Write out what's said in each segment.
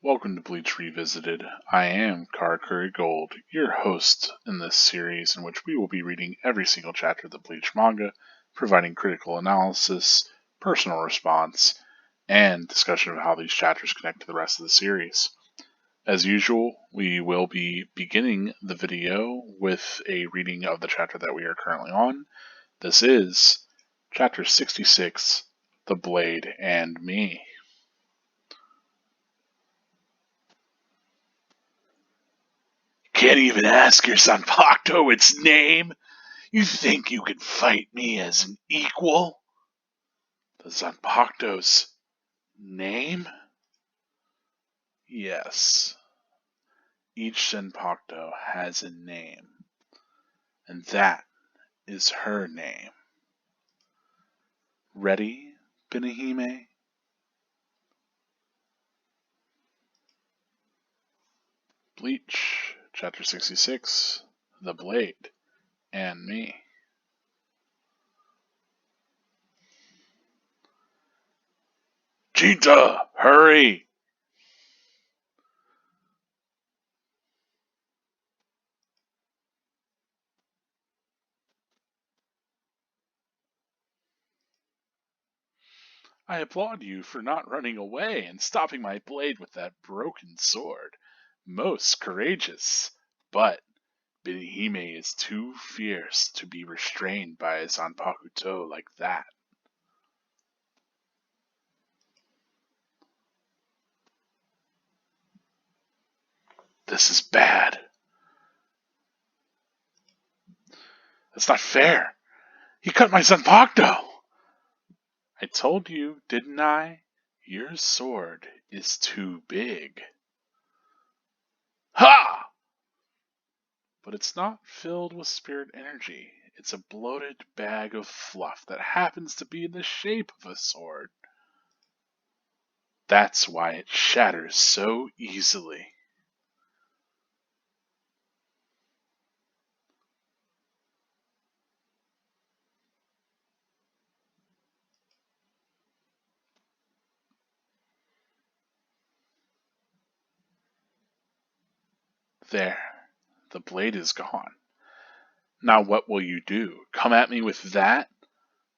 Welcome to Bleach Revisited. I am Car Curry Gold, your host in this series in which we will be reading every single chapter of the Bleach manga, providing critical analysis, personal response, and discussion of how these chapters connect to the rest of the series. As usual, we will be beginning the video with a reading of the chapter that we are currently on. This is Chapter 66, The Blade and Me. Can't even ask your Zanpakuto its name? You think you can fight me as an equal? The Zanpakuto's name? Yes. Each Zanpakuto has a name, and that is her name. Ready, Benihime? Bleach, Chapter 66, The Blade and Me. Cheetah, hurry! I applaud you for not running away and stopping my blade with that broken sword. Most courageous. But Benihime is too fierce to be restrained by a Zanpakuto like that. This is bad. That's not fair. He cut my Zanpakuto. I told you, didn't I? Your sword is too big. Ha! But it's not filled with spirit energy. It's a bloated bag of fluff that happens to be in the shape of a sword. That's why it shatters so easily. There, the blade is gone. Now what will you do? Come at me with that?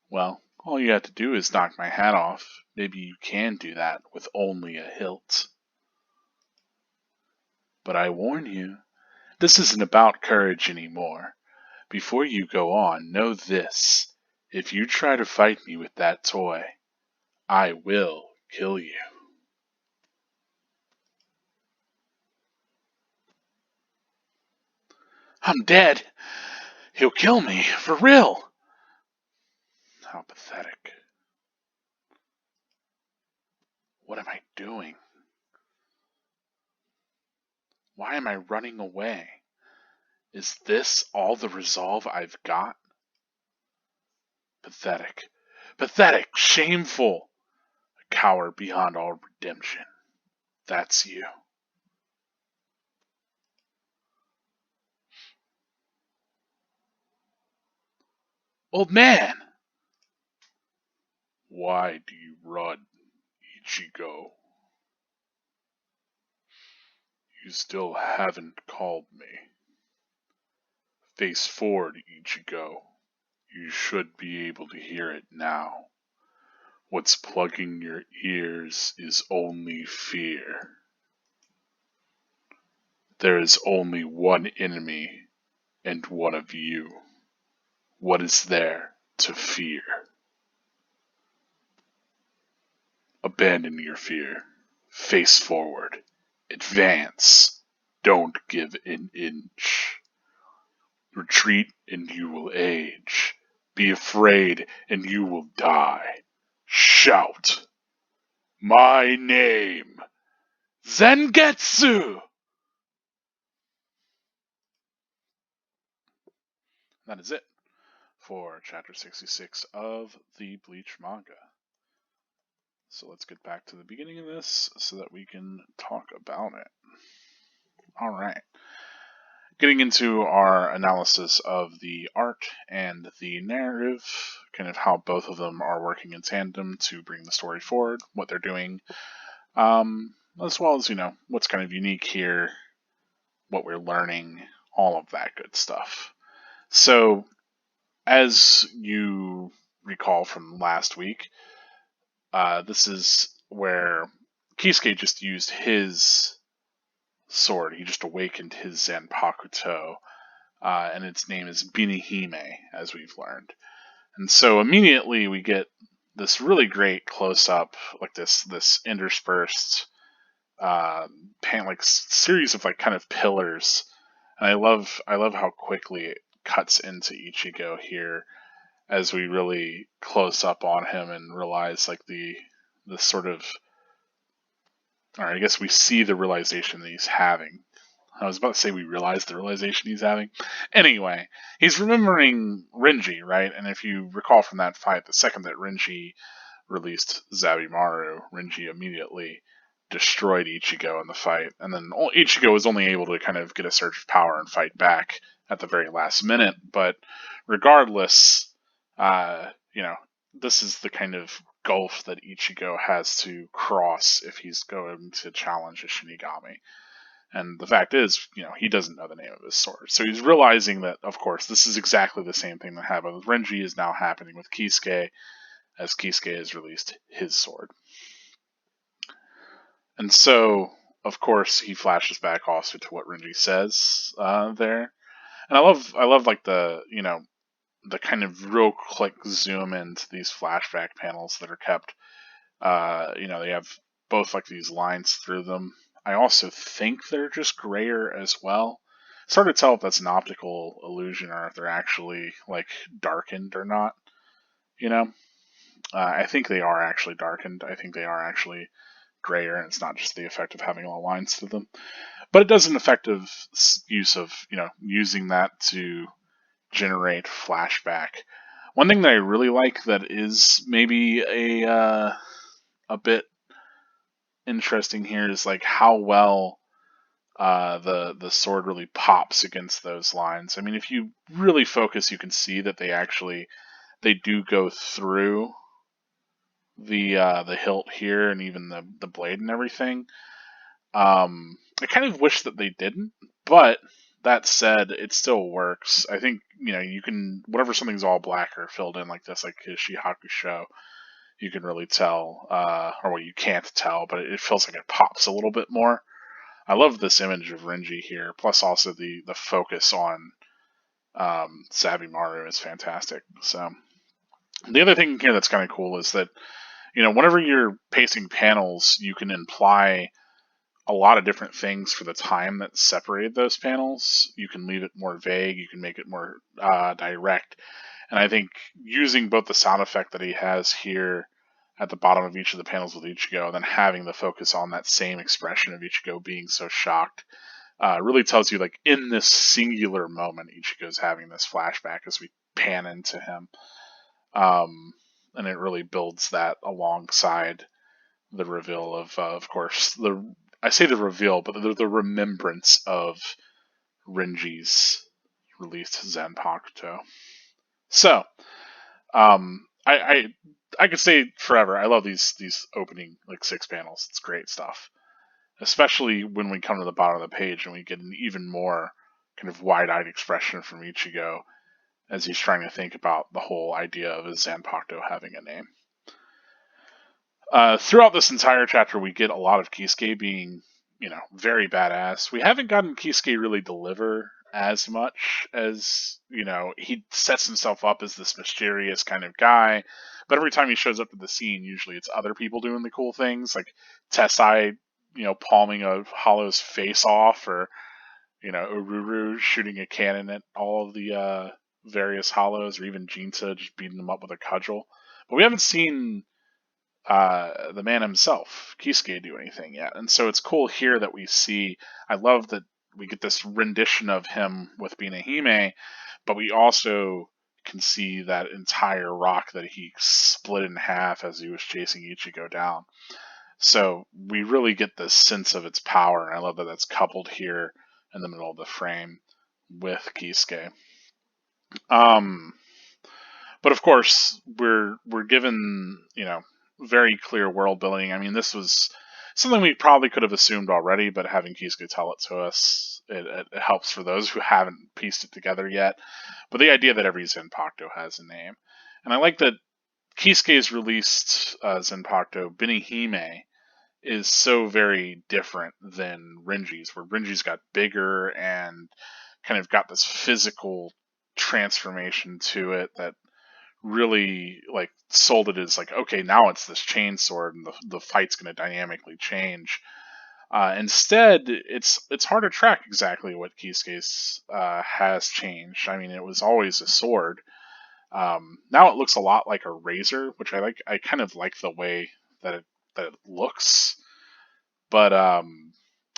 Well, all you have to do is knock my hat off. Maybe you can do that with only a hilt. But I warn you, this isn't about courage anymore. Before you go on, know this. If you try to fight me with that toy, I will kill you. I'm dead. He'll kill me, for real. How pathetic. What am I doing? Why am I running away? Is this all the resolve I've got? Pathetic. Pathetic. Shameful. A coward beyond all redemption. That's you. Old man! Why do you run, Ichigo? You still haven't called me. Face forward, Ichigo. You should be able to hear it now. What's plugging your ears is only fear. There is only one enemy, and one of you. What is there to fear? Abandon your fear. Face forward. Advance. Don't give an inch. Retreat and you will age. Be afraid and you will die. Shout. My name. Zan-guess-who! That is it for Chapter 66 of the Bleach manga. So let's get back to the beginning of this so that we can talk about it. Alright. Getting into our analysis of the art and the narrative, kind of how both of them are working in tandem to bring the story forward, what they're doing. as well as, what's kind of unique here, what we're learning, all of that good stuff. So, as you recall from last week, this is where Kisuke just used his sword. He just awakened his Zanpakuto, and its name is Binihime, as we've learned. And so immediately we get this really great close up, like this interspersed series of like kind of pillars. And I love how quickly it cuts into Ichigo here as we really close up on him and realize like the sort of, or I guess we see the realization that he's having. I was about to say we realize the realization he's having. Anyway, he's remembering Renji, right? And if you recall from that fight, the second that Renji released Zabimaru, Renji immediately destroyed Ichigo in the fight. And then Ichigo was only able to kind of get a surge of power and fight back at the very last minute. But regardless, this is the kind of gulf that Ichigo has to cross if he's going to challenge a Shinigami. And the fact is, he doesn't know the name of his sword. So he's realizing that, of course, this is exactly the same thing that happened with Renji is now happening with Kisuke, as Kisuke has released his sword. And so, of course, he flashes back also to what Renji says there. And I love like the kind of real quick zoom into these flashback panels that are kept. They have both like these lines through them. I also think they're just grayer as well. It's hard to tell if that's an optical illusion or if they're actually like darkened or not. I think they are actually darkened. I think they are actually grayer, and it's not just the effect of having all lines through them. But it does an effective use of using that to generate flashback. One thing that I really like that is maybe a bit interesting here is like how well the sword really pops against those lines. I mean, if you really focus, you can see that they do go through the hilt here and even the blade and everything. I kind of wish that they didn't, but that said, it still works. I think you can, whenever something's all black or filled in like this, like his Shihakusho, you can really tell, or well, you can't tell, but it feels like it pops a little bit more. I love this image of Renji here, plus also the focus on Zabimaru is fantastic. So the other thing here that's kind of cool is that whenever you're pacing panels, you can imply a lot of different things for the time that separated those panels. You can leave it more vague, you can make it more direct. And I think using both the sound effect that he has here at the bottom of each of the panels with Ichigo, and then having the focus on that same expression of Ichigo being so shocked, really tells you, like, in this singular moment, Ichigo's having this flashback as we pan into him. And it really builds that alongside the reveal of course, I say the reveal, but the remembrance of Renji's released Zanpakuto. So, I could say forever. I love these opening like 6 panels. It's great stuff, especially when we come to the bottom of the page and we get an even more kind of wide-eyed expression from Ichigo as he's trying to think about the whole idea of his Zanpakuto having a name. Throughout this entire chapter, we get a lot of Kisuke being, very badass. We haven't gotten Kisuke really deliver as much as, he sets himself up as this mysterious kind of guy. But every time he shows up to the scene, usually it's other people doing the cool things, like Tessai, palming a Hollow's face off, or, Ururu shooting a cannon at all of the various Hollows, or even Jinta just beating them up with a cudgel. But we haven't seen the man himself, Kisuke, do anything yet. And so it's cool here that we see, I love that we get this rendition of him with Binihime, but we also can see that entire rock that he split in half as he was chasing Ichigo down. So we really get this sense of its power, and I love that that's coupled here in the middle of the frame with Kisuke. But of course, we're given, very clear world building. I mean, this was something we probably could have assumed already, but having Kisuke tell it to us, it helps for those who haven't pieced it together yet. But the idea that every Zanpakuto has a name. And I like that Kisuke's released Zanpakuto, Benihime, is so very different than Renji's, where Renji's got bigger and kind of got this physical transformation to it that really like sold it as like, okay, now it's this chain sword and the fight's going to dynamically change. Instead, it's hard to track exactly what Kisuke's has changed. I mean, it was always a sword. Now it looks a lot like a razor, which I like. I kind of like the way that it looks. But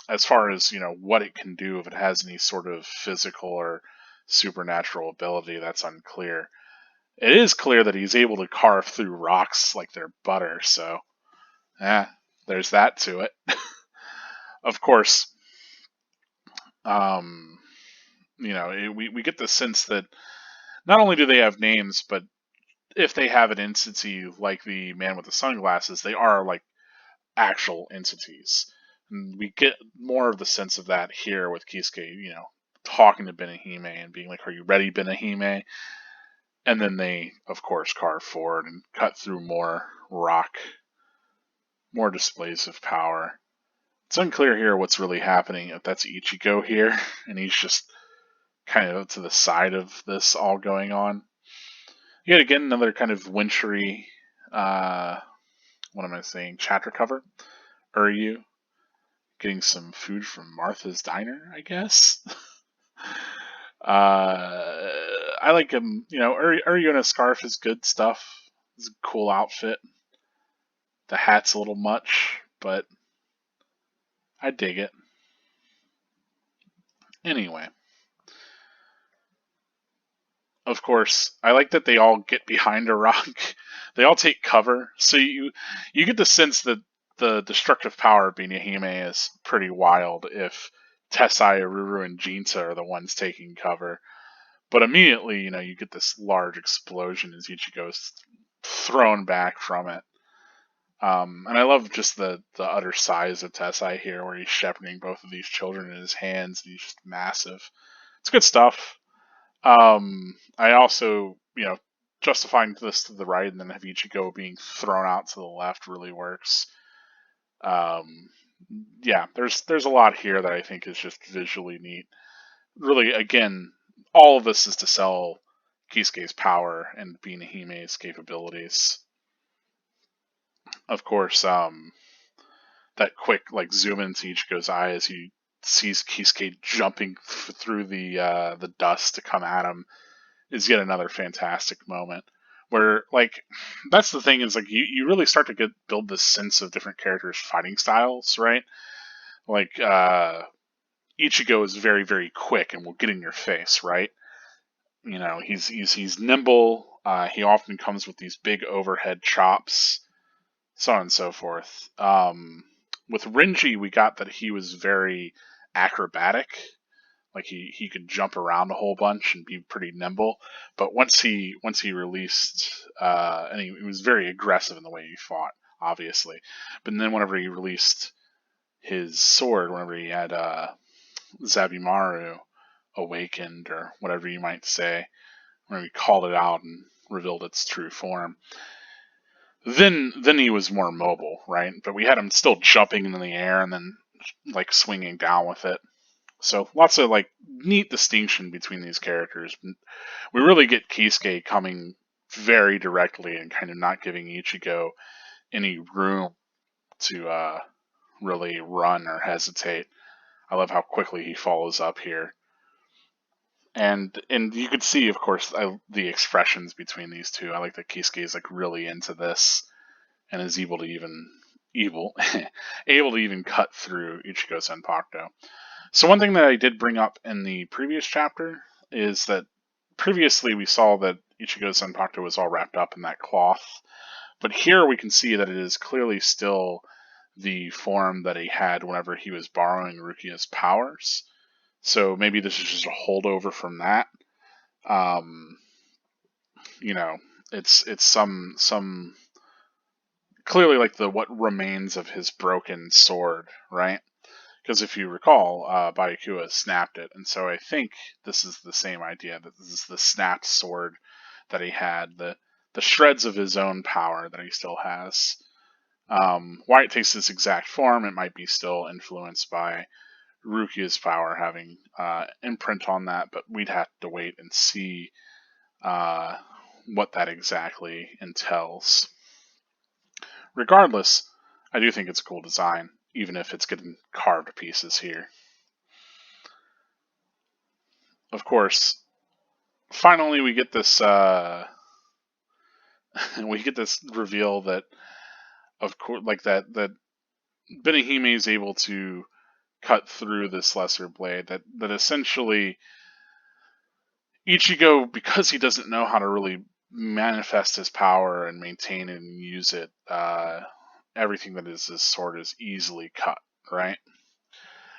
as far as what it can do, if it has any sort of physical or supernatural ability, that's unclear. It is clear that he's able to carve through rocks like they're butter, so there's that to it. Of course, we get the sense that not only do they have names, but if they have an entity like the man with the sunglasses, they are like actual entities. And we get more of the sense of that here with Kisuke, talking to Benihime and being like, "Are you ready, Benihime?" And then they, of course, carve forward and cut through more rock, more displays of power. It's unclear here what's really happening, if that's Ichigo here, and he's just kind of to the side of this all going on. Yet again, another kind of wintry, what am I saying, chapter cover. Uryu getting some food from Martha's Diner, I guess. I like him, Uryu in a scarf is good stuff. It's a cool outfit. The hat's a little much, but I dig it. Anyway. Of course, I like that they all get behind a rock. They all take cover, so you get the sense that the destructive power of Benihime is pretty wild if Tessai, Aruru, and Jinta are the ones taking cover. But immediately, you get this large explosion as Ichigo's thrown back from it. And I love just the utter size of Tessai here, where he's shepherding both of these children in his hands. He's just massive. It's good stuff. I also, justifying this to the right and then have Ichigo being thrown out to the left really works. There's a lot here that I think is just visually neat. Really, again, all of this is to sell Kisuke's power and Benihime's capabilities. Of course, that quick zoom into Ichigo's eye as he sees Kisuke jumping through the dust to come at him is yet another fantastic moment. Where that's the thing is you really start to build this sense of different characters' fighting styles, right? Ichigo is very, very quick and will get in your face, right? He's nimble. He often comes with these big overhead chops, so on and so forth. With Renji, we got that he was very acrobatic. He could jump around a whole bunch and be pretty nimble. But once he released, and he was very aggressive in the way he fought, obviously. But then whenever he released his sword, whenever he had Zabimaru awakened, or whatever you might say, when he called it out and revealed its true form, then he was more mobile, right? But we had him still jumping in the air and then swinging down with it. So lots of neat distinction between these characters. We really get Kisuke coming very directly and kind of not giving Ichigo any room to really run or hesitate. I love how quickly he follows up here. And you could see, of course, the expressions between these two. I like that Kisuke is really into this and is able to even cut through Ichigo Zanpakuto. So one thing that I did bring up in the previous chapter is that previously we saw that Ichigo Zanpakuto was all wrapped up in that cloth, but here we can see that it is clearly still the form that he had whenever he was borrowing Rukia's powers. So maybe this is just a holdover from that. It's some clearly like what remains of his broken sword, right? Because if you recall, Byakuya snapped it, and so I think this is the same idea, that this is the snapped sword that he had, the shreds of his own power that he still has. Why it takes this exact form, it might be still influenced by Rukia's power having imprint on that, but we'd have to wait and see what that exactly entails. Regardless, I do think it's a cool design, even if it's getting carved to pieces here. Of course, finally we get this reveal that, of course, like that Benihime is able to cut through this lesser blade. That essentially Ichigo, because he doesn't know how to really manifest his power and maintain it and use it, everything that is his sword is easily cut, right?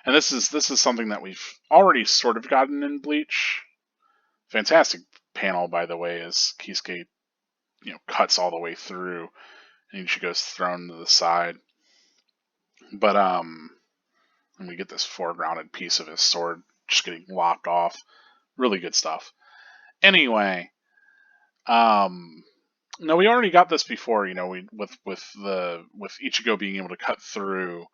And this is something that we've already sort of gotten in Bleach. Fantastic panel, by the way, as Kisuke, cuts all the way through, and Ichigo's thrown to the side. But and we get this foregrounded piece of his sword just getting lopped off. Really good stuff. Anyway, no, we already got this before. With Ichigo being able to cut through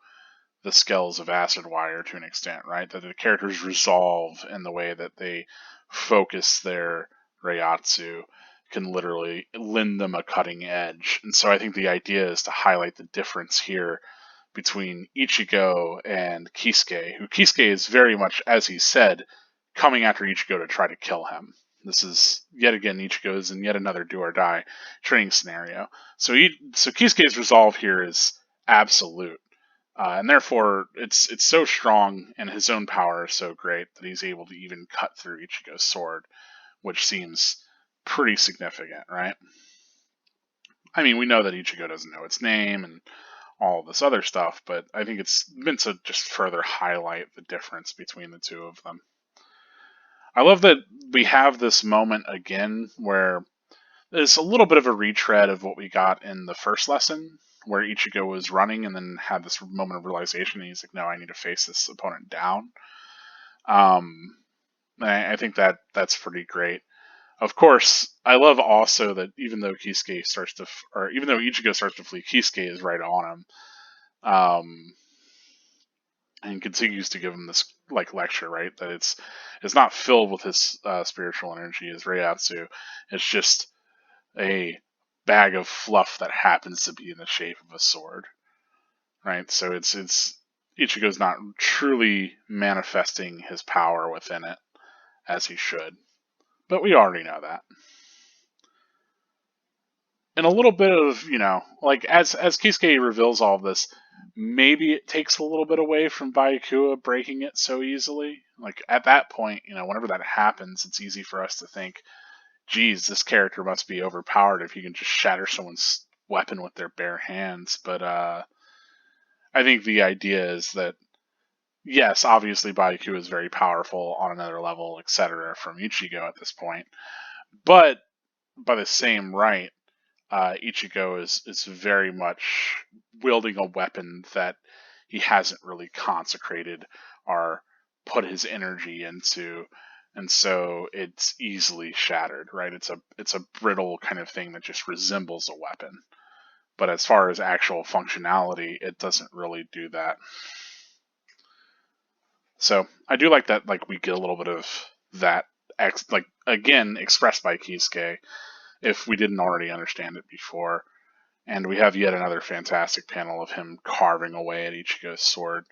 the scales of acid wire to an extent, right? That the characters resolve in the way that they focus their Reiatsu can literally lend them a cutting edge. And so I think the idea is to highlight the difference here between Ichigo and Kisuke, who Kisuke is very much, as he said, coming after Ichigo to try to kill him. This is, yet again, Ichigo is in yet another do-or-die training scenario. So Kisuke's resolve here is absolute. And therefore, it's so strong, and his own power is so great that he's able to even cut through Ichigo's sword, which seems pretty significant, right? I mean, we know that Ichigo doesn't know its name and all this other stuff, but I think it's meant to just further highlight the difference between the two of them. I love that we have this moment again where it's a little bit of a retread of what we got in the first lesson, where Ichigo was running and then had this moment of realization, and he's like, no, I need to face this opponent down. I think that's pretty great. Of course, I love also that even though Ichigo starts to flee, Kisuke is right on him, and continues to give him this lecture, right? That it's not filled with his spiritual energy, his Reiatsu. It's just a bag of fluff that happens to be in the shape of a sword, right? So it's Ichigo's not truly manifesting his power within it as he should, but we already know that. And a little bit of, as Kisuke reveals all of this, maybe it takes a little bit away from Byakuya breaking it so easily. Like, at that point, whenever that happens, it's easy for us to think, geez, this character must be overpowered if he can just shatter someone's weapon with their bare hands. But I think the idea is that, yes, obviously Byakuya is very powerful on another level, etc., from Ichigo at this point. But by the same right, Ichigo is very much wielding a weapon that he hasn't really consecrated or put his energy into, and so it's easily shattered, right? It's a brittle kind of thing that just resembles a weapon, but as far as actual functionality, it doesn't really do that. So I do like that, we get a little bit of that, again, expressed by Kisuke, if we didn't already understand it before. And we have yet another fantastic panel of him carving away at Ichigo's sword.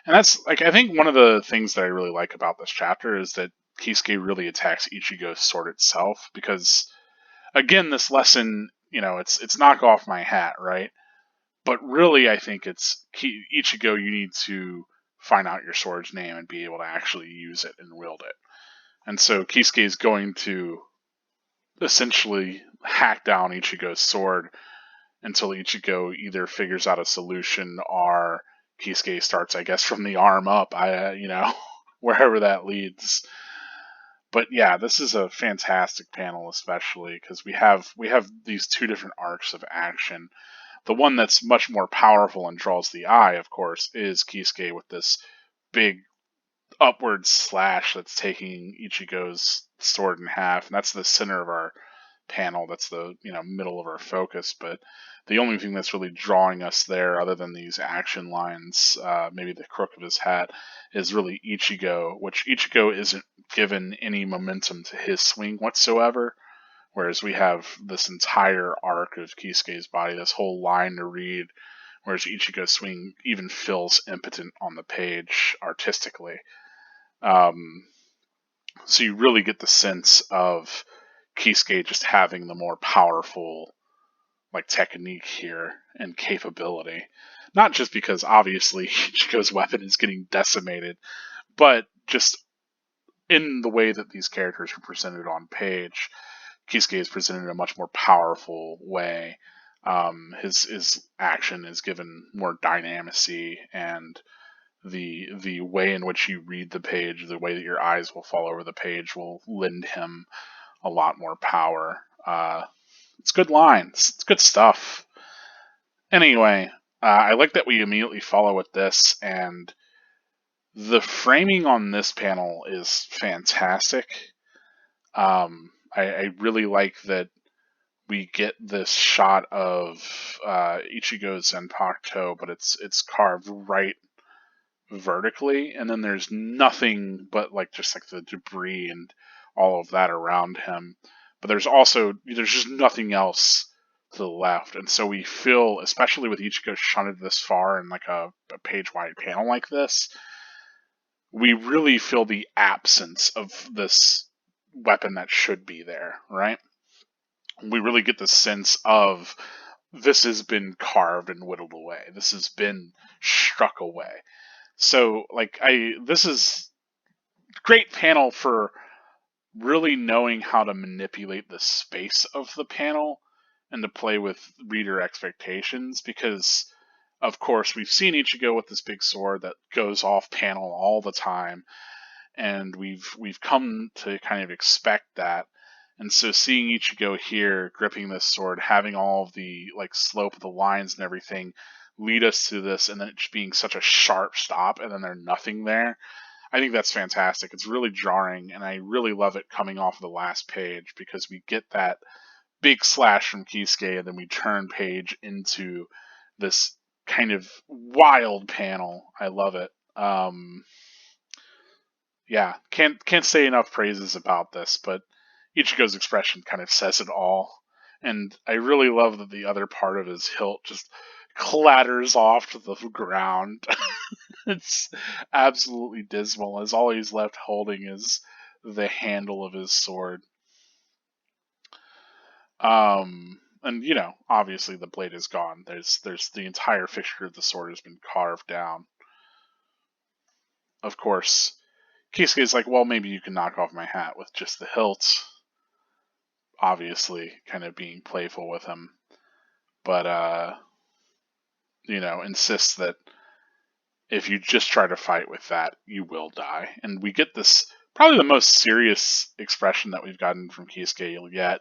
And that's, I think one of the things that I really like about this chapter is that Kisuke really attacks Ichigo's sword itself, because, again, this lesson, it's knock off my hat, right? But really, I think it's, Ichigo, you need to find out your sword's name and be able to actually use it and wield it. And so Kisuke is going to essentially hack down Ichigo's sword until Ichigo either figures out a solution or Kisuke starts, I guess, from the arm up, wherever that leads. But yeah, this is a fantastic panel, especially because we have these two different arcs of action. The one that's much more powerful and draws the eye, of course, is Kisuke with this big upward slash that's taking Ichigo's sword in half, and that's the center of our panel. That's the middle of our focus. But the only thing that's really drawing us there, other than these action lines, maybe the crook of his hat, is really Ichigo, which Ichigo isn't given any momentum to his swing whatsoever. Whereas we have this entire arc of Kisuke's body, this whole line to read, whereas Ichigo's swing even feels impotent on the page artistically. So you really get the sense of Kisuke just having the more powerful technique here and capability. Not just because obviously Ichigo's weapon is getting decimated, but just in the way that these characters are presented on page, Kisuke is presented in a much more powerful way. His action is given more dynamicy, and the way in which you read the page, the way that your eyes will fall over the page, will lend him a lot more power. It's good lines. It's good stuff. Anyway, I like that we immediately follow with this, and the framing on this panel is fantastic. I really like that we get this shot of Ichigo's Zanpakuto, but it's carved right vertically, and then there's nothing but just the debris and all of that around him. But there's just nothing else to the left, and so we feel, especially with Ichigo shunted this far in a page-wide panel like this, we really feel the absence of this weapon that should be there, right? We really get the sense of this has been carved and whittled away. This has been struck away. So, this is great panel for really knowing how to manipulate the space of the panel and to play with reader expectations, because, of course, we've seen Ichigo with this big sword that goes off panel all the time, and we've come to kind of expect that. And so seeing Ichigo here gripping this sword, having all of the slope of the lines and everything lead us to this, and then it just being such a sharp stop, and then there's nothing there. I think that's fantastic. It's really jarring, and I really love it coming off of the last page, because we get that big slash from Kisuke, and then we turn page into this kind of wild panel. I love it. Yeah, can't say enough praises about this, but Ichigo's expression kind of says it all. And I really love that the other part of his hilt just clatters off to the ground. It's absolutely dismal, as all he's left holding is the handle of his sword. And obviously the blade is gone. There's the entire fixture of the sword has been carved down. Of course, Kisuke's like, well, maybe you can knock off my hat with just the hilt. Obviously, kind of being playful with him. But, insists that if you just try to fight with that, you will die. And we get this, probably the most serious expression that we've gotten from Kisuke yet,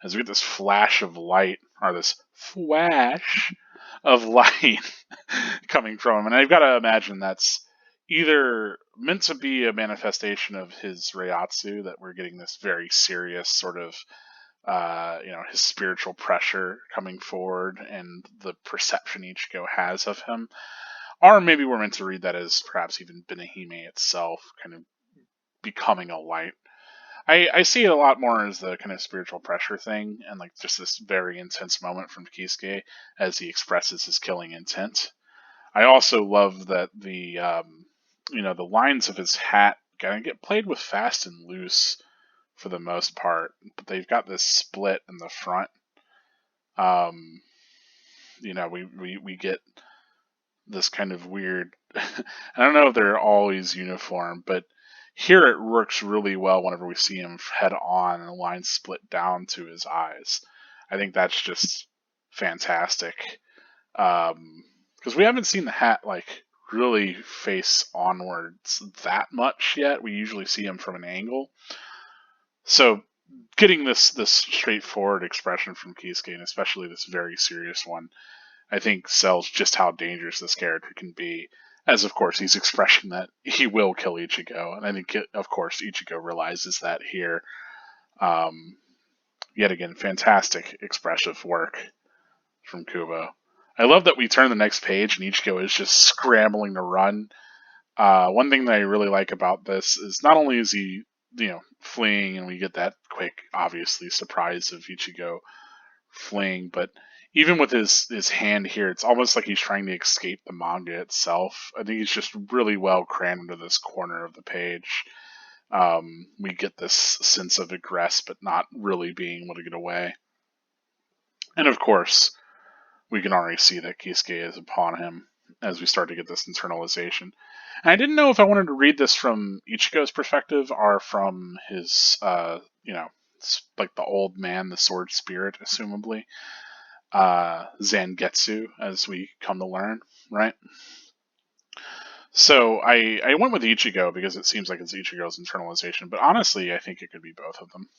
as we get this flash of light, or this flash of light coming from him. And I've got to imagine that's either meant to be a manifestation of his Reiatsu, that we're getting this very serious sort of, his spiritual pressure coming forward and the perception Ichigo has of him. Or maybe we're meant to read that as perhaps even Benihime itself kind of becoming a light. I see it a lot more as the kind of spiritual pressure thing, and just this very intense moment from Kisuke as he expresses his killing intent. I also love that the lines of his hat kind of get played with fast and loose for the most part, but they've got this split in the front. We get this kind of weird, I don't know if they're always uniform, but here it works really well whenever we see him head on and the lines split down to his eyes. I think that's just fantastic. Because we haven't seen the hat really face onwards that much yet. We usually see him from an angle. So getting this straightforward expression from Kisuke, and especially this very serious one, I think sells just how dangerous this character can be. As of course he's expressing that he will kill Ichigo, and I think of course Ichigo realizes that here. Um, Yet again, fantastic expressive work from Kubo. I love that we turn the next page and Ichigo is just scrambling to run. One thing that I really like about this is not only is he, fleeing, and we get that quick, obviously, surprise of Ichigo fleeing, but even with his hand here, it's almost like he's trying to escape the manga itself. I think he's just really well crammed into this corner of the page. We get this sense of egress, but not really being able to get away. And of course, we can already see that Kisuke is upon him as we start to get this internalization. And I didn't know if I wanted to read this from Ichigo's perspective or from his, like the old man, the sword spirit, assumably. Zan-guess-who, as we come to learn, right? So I went with Ichigo because it seems like it's Ichigo's internalization, but honestly, I think it could be both of them.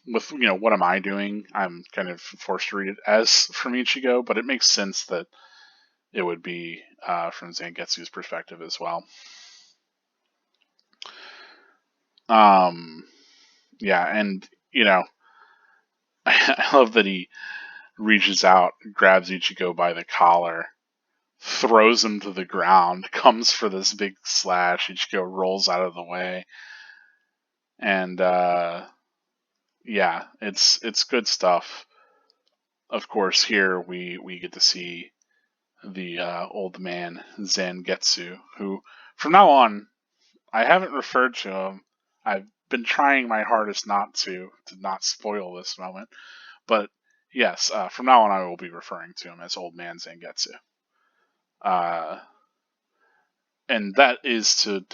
With what am I doing? I'm kind of forced to read it as from Ichigo, but it makes sense that it would be from Zan-guess-who's perspective as well. Yeah, and I love that he reaches out, grabs Ichigo by the collar, throws him to the ground, comes for this big slash. Ichigo rolls out of the way, and yeah, it's good stuff. Of course, here we get to see the old man Zan-guess-who, who from now on I haven't referred to him. I've been trying my hardest not to not spoil this moment, but yes, from now on I will be referring to him as Old Man Zan-guess-who. And that is to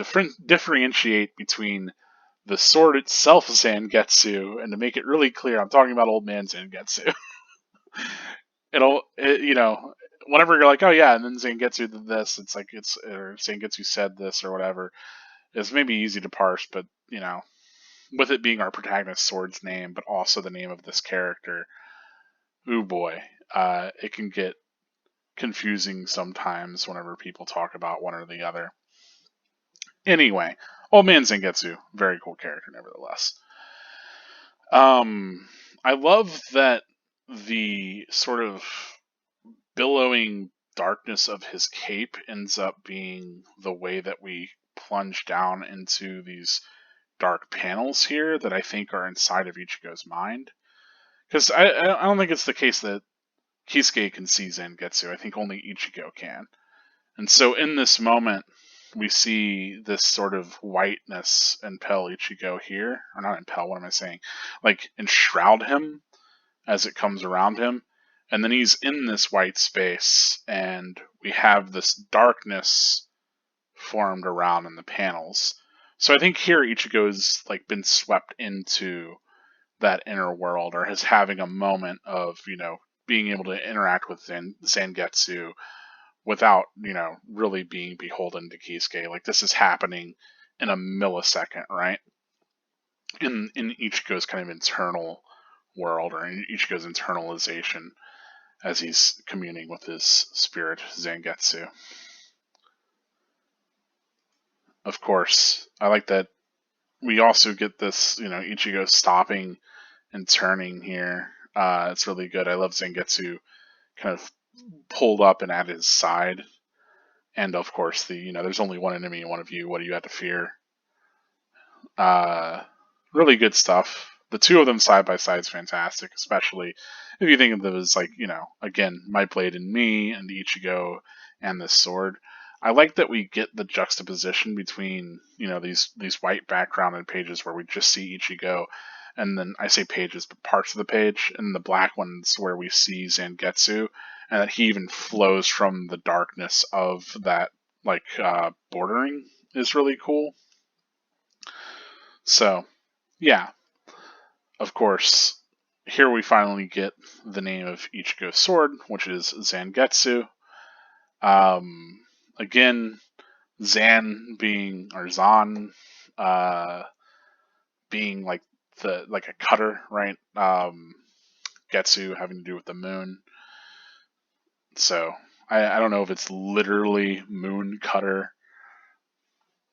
differentiate between the sword itself, Zan-guess-who, and to make it really clear, I'm talking about Old Man Zan-guess-who. Whenever you're like, oh yeah, and then Zan-guess-who did this, it's like or Zan-guess-who said this or whatever. It's maybe easy to parse, but with it being our protagonist sword's name, but also the name of this character, ooh boy, it can get confusing sometimes whenever people talk about one or the other. Anyway, Old Man Zan-guess-who, very cool character nevertheless. I love that the sort of billowing darkness of his cape ends up being the way that we plunge down into these dark panels here that I think are inside of Ichigo's mind. Because I don't think it's the case that Kisuke can see Zan-guess-who. I think only Ichigo can. And so in this moment, we see this sort of whiteness impel Ichigo here. Or not impel, what am I saying? Like enshroud him as it comes around him. And then he's in this white space, and we have this darkness formed around in the panels. So I think here Ichigo's like been swept into that inner world, or is having a moment of being able to interact with Zan-guess-who without really being beholden to Kisuke. Like this is happening in a millisecond, right? In Ichigo's kind of internal world, or in Ichigo's internalization as he's communing with his spirit Zan-guess-who. Of course, I like that we also get this, Ichigo stopping and turning here. It's really good. I love Zan-guess-who kind of pulled up and at his side. And of course, there's only one enemy and one of you. What do you have to fear? Really good stuff. The two of them side by side is fantastic, especially if you think of them as like, again, my blade and me, and Ichigo and this sword. I like that we get the juxtaposition between, these white backgrounded pages where we just see Ichigo, and then I say pages, but parts of the page, and the black ones where we see Zan-guess-who, and that he even flows from the darkness of that, bordering is really cool. So, yeah, of course, here we finally get the name of Ichigo's sword, which is Zan-guess-who. Again, Zan being, or Zan, being like a cutter, right? Getsu having to do with the moon. So I don't know if it's literally moon cutter,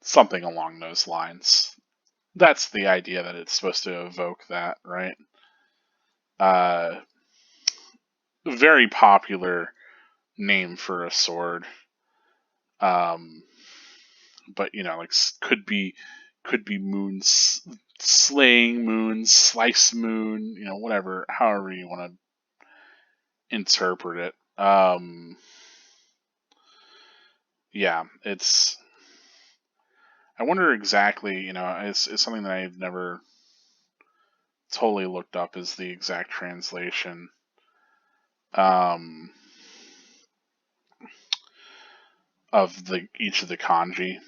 something along those lines. That's the idea that it's supposed to evoke that, right? Uh, very popular name for a sword. Um, but like could be moon slaying moon, slice moon, whatever, however you want to interpret it. Yeah, I wonder exactly, it's something that I've never totally looked up is the exact translation. Um, of each of the kanji,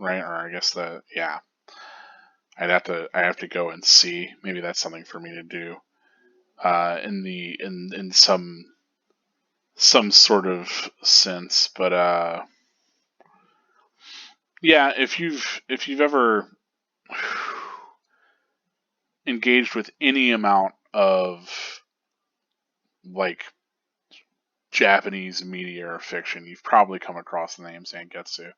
right? Or I guess I have to go and see. Maybe that's something for me to do. In some sort of sense, but yeah, if you've ever engaged with any amount of like Japanese media or fiction, you've probably come across the name Zan-guess-who.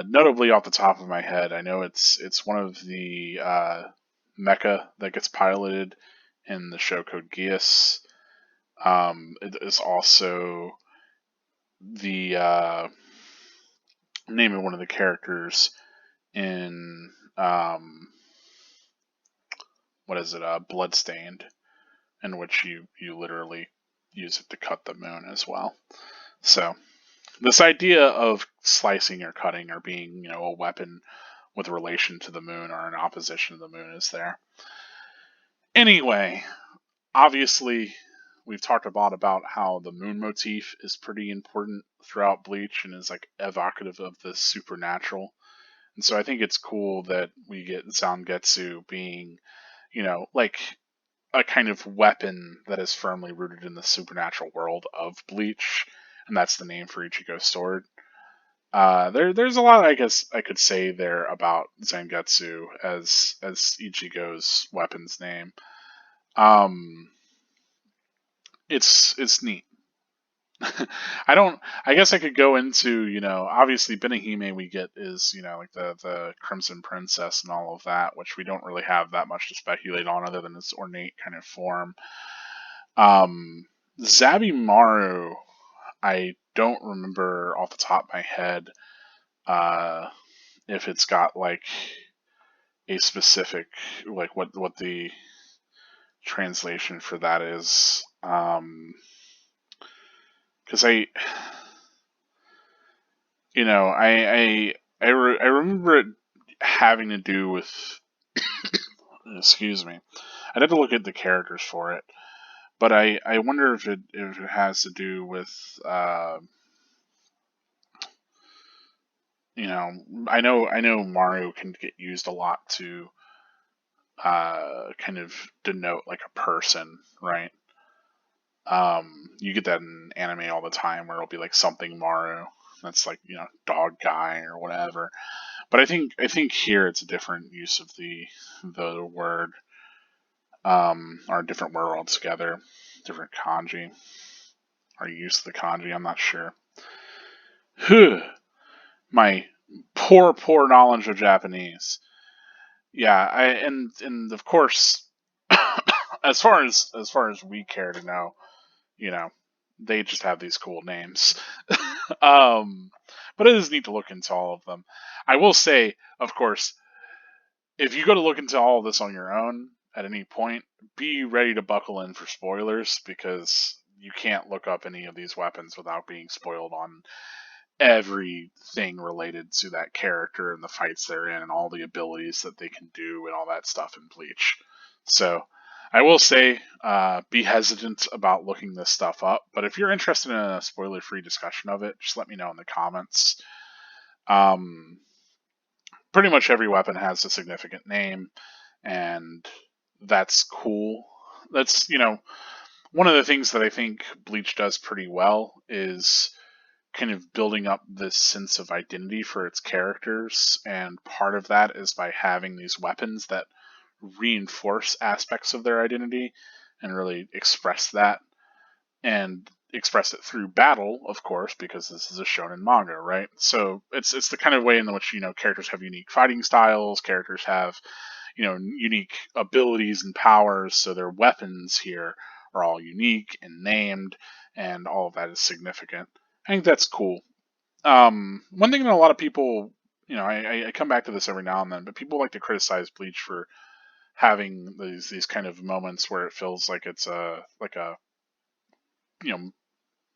Notably, off the top of my head, I know it's one of the mecha that gets piloted in the show Code Geass. It is also the name of one of the characters in what is it? Bloodstained, in which you literally use it to cut the moon as well. So this idea of slicing or cutting or being a weapon with relation to the moon or in opposition to the moon is there. Anyway, obviously we've talked a lot about how the moon motif is pretty important throughout Bleach and is like evocative of the supernatural. And so I think it's cool that we get Zangetsu being, like a kind of weapon that is firmly rooted in the supernatural world of Bleach, and that's the name for Ichigo's sword. There's a lot I guess I could say there about Zangetsu as Ichigo's weapon's name. It's neat. I guess I could go into, obviously Benihime we get is, like the Crimson Princess and all of that, which we don't really have that much to speculate on other than its ornate kind of form. Zabimaru, I don't remember off the top of my head if it's got like a specific, like what the translation for that is. Because I remember it having to do with excuse me. I'd have to look at the characters for it, but I wonder if it has to do with I know Mario can get used a lot to kind of denote like a person, right? You get that in anime all the time where it'll be like something Maru. That's like dog guy or whatever. But I think here it's a different use of the word, or a different word altogether, different kanji, or use of the kanji. I'm not sure. My poor knowledge of Japanese. Yeah, and of course, as far as we care to know, you know, they just have these cool names. But it is neat to look into all of them. I will say, of course, if you go to look into all of this on your own at any point, be ready to buckle in for spoilers because you can't look up any of these weapons without being spoiled on everything related to that character and the fights they're in and all the abilities that they can do and all that stuff in Bleach. So I will say, be hesitant about looking this stuff up. But if you're interested in a spoiler-free discussion of it, just let me know in the comments. Pretty much every weapon has a significant name, and that's cool. That's one of the things that I think Bleach does pretty well is kind of building up this sense of identity for its characters, and part of that is by having these weapons that reinforce aspects of their identity and really express that. And express it through battle, of course, because this is a shonen manga, right? So it's the kind of way in which characters have unique fighting styles, characters have unique abilities and powers, so their weapons here are all unique and named, and all of that is significant. I think that's cool. One thing that a lot of people, I come back to this every now and then, but people like to criticize Bleach for having these kind of moments where it feels like it's a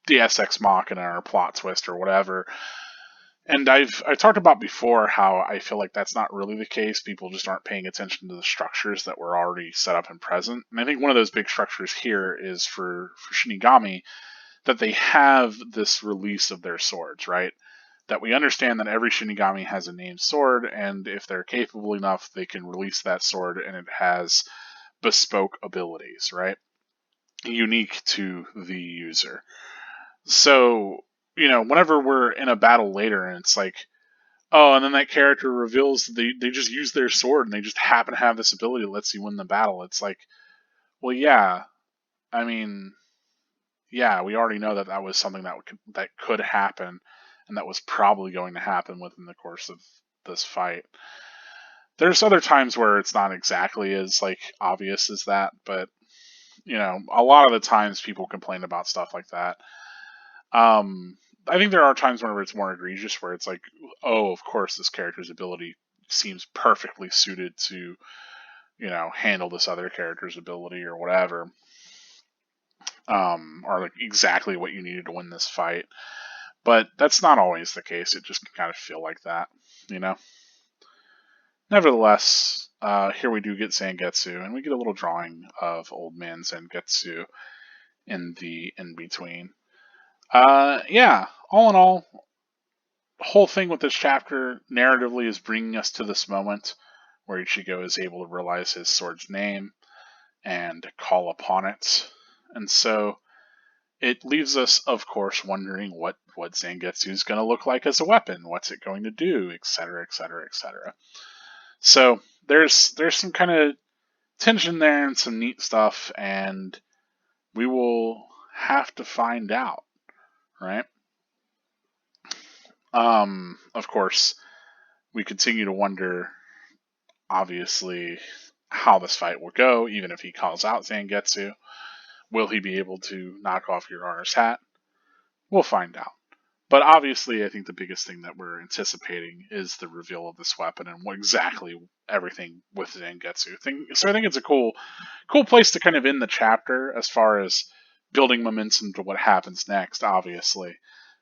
Deus Ex Machina or plot twist or whatever. And I've talked about before how I feel like that's not really the case. People just aren't paying attention to the structures that were already set up and present. And I think one of those big structures here is for Shinigami, that they have this release of their swords, right? That we understand that every Shinigami has a named sword, and if they're capable enough, they can release that sword, and it has bespoke abilities, right? Unique to the user. So, whenever we're in a battle later and it's like, oh, and then that character reveals they just use their sword and they just happen to have this ability that lets you win the battle. It's like, well, yeah, I mean, yeah, we already know that was something that could happen, and that was probably going to happen within the course of this fight. There's other times where it's not exactly as obvious as that, but a lot of the times people complain about stuff like that. I think there are times whenever it's more egregious, where it's like, oh, of course, this character's ability seems perfectly suited to, handle this other character's ability or whatever, or exactly what you needed to win this fight. But that's not always the case. It just can kind of feel like that, Nevertheless, here we do get Zan-guess-who, and we get a little drawing of old man Zan-guess-who in the in-between. Yeah, all in all, the whole thing with this chapter narratively is bringing us to this moment where Ichigo is able to realize his sword's name and call upon it. And so it leaves us, of course, wondering what Zan-guess-who is going to look like as a weapon, what's it going to do, etc., etc., etc. So there's some kind of tension there and some neat stuff, and we will have to find out, right? Of course, we continue to wonder, obviously, how this fight will go, even if he calls out Zan-guess-who. Will he be able to knock off your honor's hat? We'll find out. But obviously, I think the biggest thing that we're anticipating is the reveal of this weapon and what exactly everything with Zan-guess-who. So I think it's a cool place to kind of end the chapter as far as building momentum to what happens next, obviously,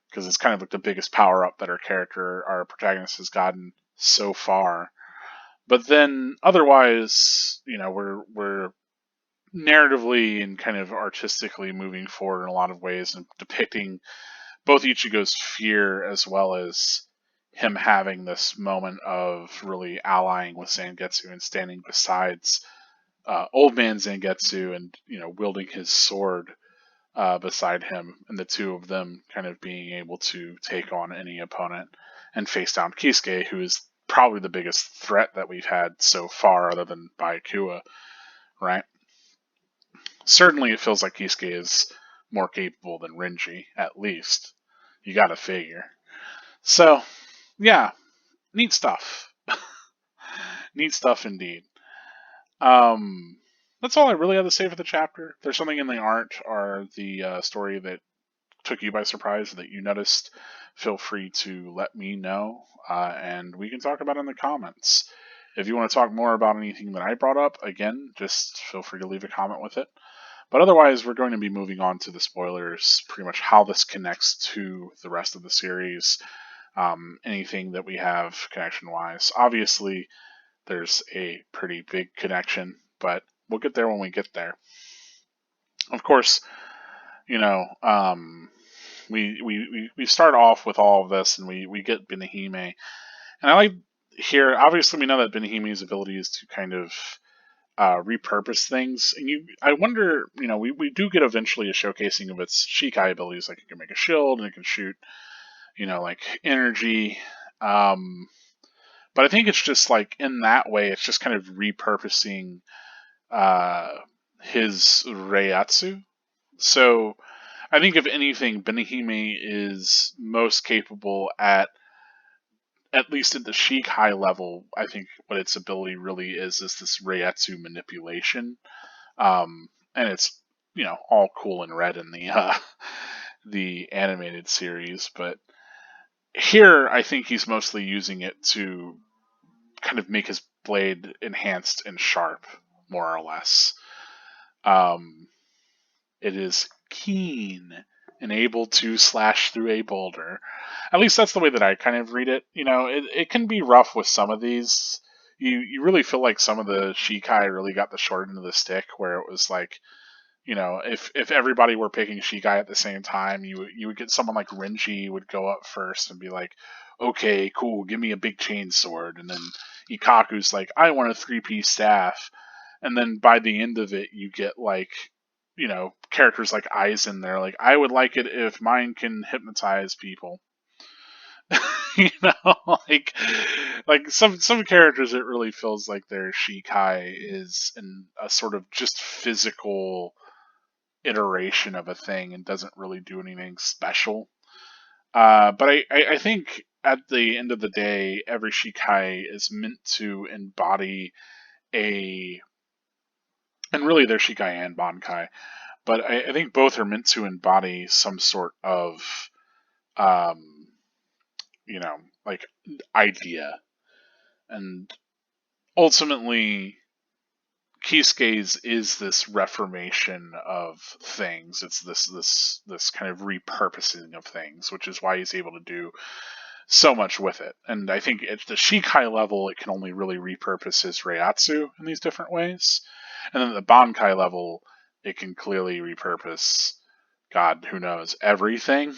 because it's kind of like the biggest power up that our protagonist has gotten so far. But then otherwise, we're narratively and kind of artistically moving forward in a lot of ways and depicting both Ichigo's fear as well as him having this moment of really allying with Zan-guess-who and standing besides old man Zan-guess-who and wielding his sword beside him, and the two of them kind of being able to take on any opponent and face down Kisuke, who is probably the biggest threat that we've had so far, other than Byakuya, right? Certainly, it feels like Kisuke is more capable than Renji, at least. You gotta figure. So, yeah, neat stuff. Neat stuff indeed. That's all I really have to say for the chapter. If there's something in the art or the story that took you by surprise that you noticed, feel free to let me know, and we can talk about it in the comments. If you want to talk more about anything that I brought up, again, just feel free to leave a comment with it. But otherwise, we're going to be moving on to the spoilers, pretty much how this connects to the rest of the series, anything that we have connection-wise. Obviously, there's a pretty big connection, but we'll get there when we get there. Of course, we start off with all of this, and we get Benihime, and I like here. Obviously, we know that Benihime's ability is to kind of repurpose things, and I wonder, we do get eventually a showcasing of its Shikai abilities, like it can make a shield and it can shoot, like energy. But I think it's just like in that way, it's just kind of repurposing his Reiatsu. So I think if anything, Benihime is most capable at least at the Shikai level. I think what its ability really is this Reiatsu manipulation, and it's all cool and red in the animated series, but here I think he's mostly using it to kind of make his blade enhanced and sharp, more or less. Um, it is keen and able to slash through a boulder. At least that's the way that I kind of read it. It can be rough with some of these. You really feel like some of the Shikai really got the short end of the stick, where it was like, if everybody were picking Shikai at the same time, you would get someone like Renji would go up first and be like, okay, cool, give me a big chain sword, and then Ikaku's like, I want a 3-piece staff, and then by the end of it, you get like, characters like Aizen there, like, I would like it if mine can hypnotize people. you know, like some characters, it really feels like their Shikai is a sort of just physical iteration of a thing and doesn't really do anything special. But I think at the end of the day, every Shikai is meant to embody and really they're Shikai and Bankai, but I think both are meant to embody some sort of, um, like idea. And ultimately, Kisuke's is this reformation of things. It's this kind of repurposing of things, which is why he's able to do so much with it. And I think at the Shikai level, it can only really repurpose his Reiatsu in these different ways. And then at the Bankai level, it can clearly repurpose, God, who knows, everything.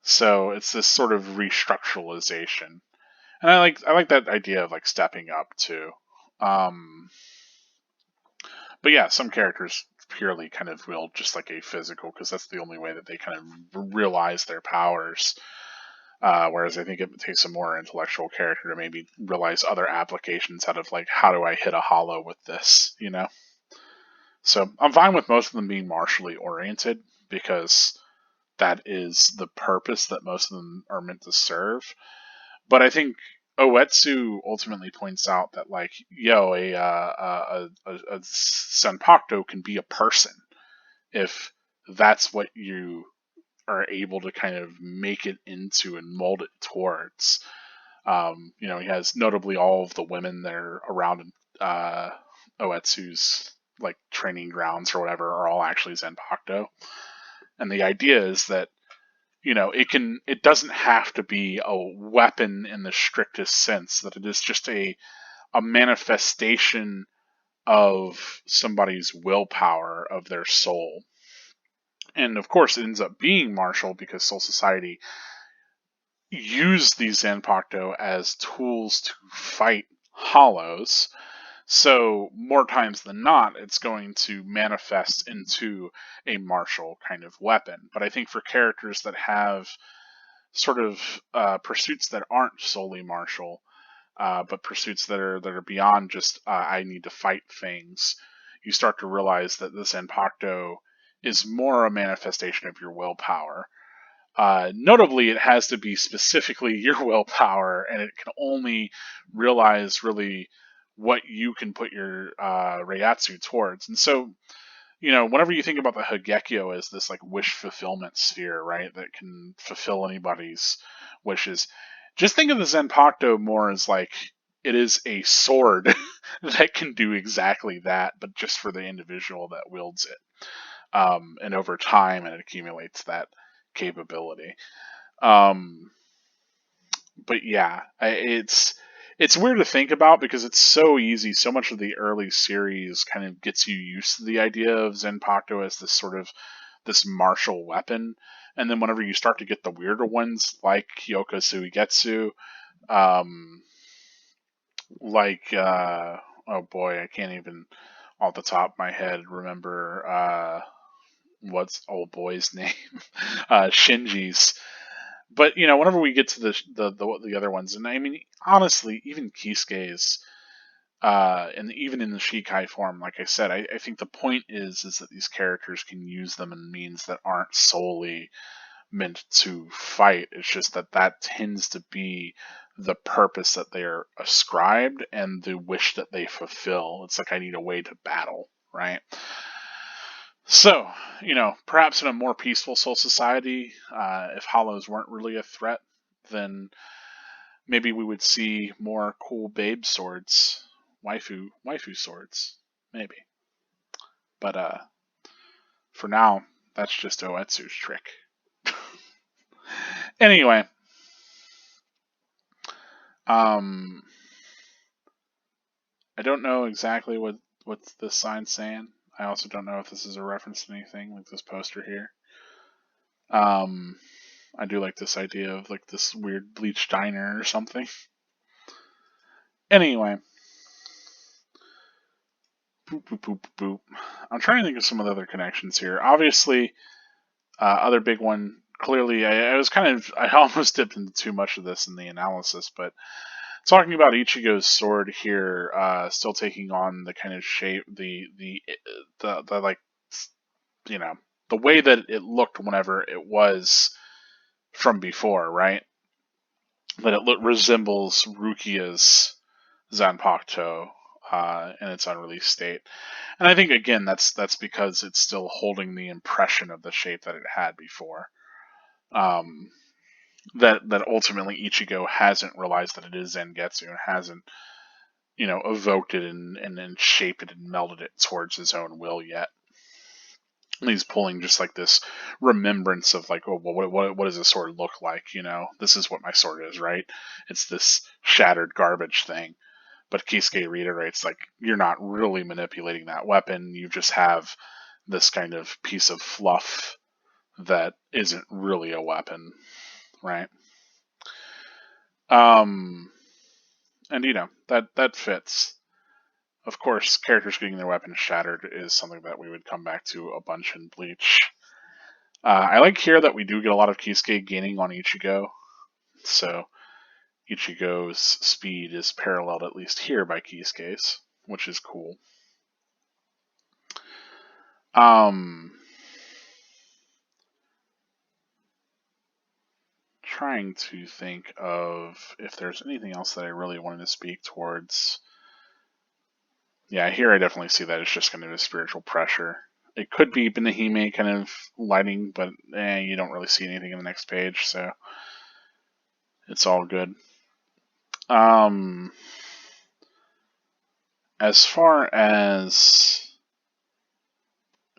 So it's this sort of restructuralization. And I like that idea of like stepping up too. Um, but yeah, some characters purely kind of wield just like a physical, because that's the only way that they kind of realize their powers. Whereas I think it takes a more intellectual character to maybe realize other applications out of like, how do I hit a hollow with this? So I'm fine with most of them being martially oriented, because that is the purpose that most of them are meant to serve. But I think Oetsu ultimately points out that, like, a Senpakto can be a person if that's what you are able to kind of make it into and mold it towards. He has notably all of the women that are around Oetsu's like training grounds or whatever are all actually Zenpakuto. And the idea is that it doesn't have to be a weapon in the strictest sense, that it is just a manifestation of somebody's willpower, of their soul. And of course, it ends up being martial because Soul Society used these Zanpakuto as tools to fight hollows. So more times than not, it's going to manifest into a martial kind of weapon. But I think for characters that have sort of pursuits that aren't solely martial, but pursuits that are beyond just I need to fight things, you start to realize that this Zanpakuto is more a manifestation of your willpower. Notably, it has to be specifically your willpower, and it can only realize really what you can put your Reiatsu towards. And so, whenever you think about the Hagekyo as this like wish fulfillment sphere, right, that can fulfill anybody's wishes, just think of the Zanpakuto more as like it is a sword that can do exactly that, but just for the individual that wields it. And over time, it accumulates that capability. Um, but yeah, it's weird to think about because it's so easy. So much of the early series kind of gets you used to the idea of Zenpakuto as this sort of this martial weapon, and then whenever you start to get the weirder ones like Kyoka Suigetsu, um, oh boy, I can't even off the top of my head remember what's old boy's name, Shinji's. But whenever we get to the other ones, and I mean honestly, even Kisuke's, and even in the Shikai form, like I said, I think the point is that these characters can use them in means that aren't solely meant to fight. It's just that tends to be the purpose that they are ascribed and the wish that they fulfill. It's like, I need a way to battle, right? So, perhaps in a more peaceful soul society, if hollows weren't really a threat, then maybe we would see more cool babe swords, waifu swords, maybe. But for now, that's just Oetsu's trick. Anyway, I don't know exactly what this sign's saying. I also don't know if this is a reference to anything, like this poster here. I do like this idea of like this weird Bleach diner or something. Anyway, boop boop boop boop. I'm trying to think of some of the other connections here. Obviously, other big one. Clearly, I almost dipped into too much of this in the analysis, but talking about Ichigo's sword here, still taking on the kind of shape, the like, the way that it looked whenever it was from before, right? That it resembles Rukia's Zanpakuto in its unreleased state, and I think again that's because it's still holding the impression of the shape that it had before. Um, that ultimately Ichigo hasn't realized that it is Zangetsu and hasn't evoked it and shaped it and melded it towards his own will yet. And he's pulling just like this remembrance of like, oh, well, what does this sword look like? This is what my sword is, right? It's this shattered garbage thing. But Kisuke reiterates, like, you're not really manipulating that weapon. You just have this kind of piece of fluff that isn't really a weapon, right? And that fits. Of course, characters getting their weapons shattered is something that we would come back to a bunch in Bleach. I like here that we do get a lot of Kisuke gaining on Ichigo, so Ichigo's speed is paralleled at least here by Kisuke's, which is cool. Trying to think of if there's anything else that I really wanted to speak towards. Yeah, here I definitely see that it's just kind of a spiritual pressure. It could be Benihime kind of lighting, but you don't really see anything in the next page, so it's all good. As far as,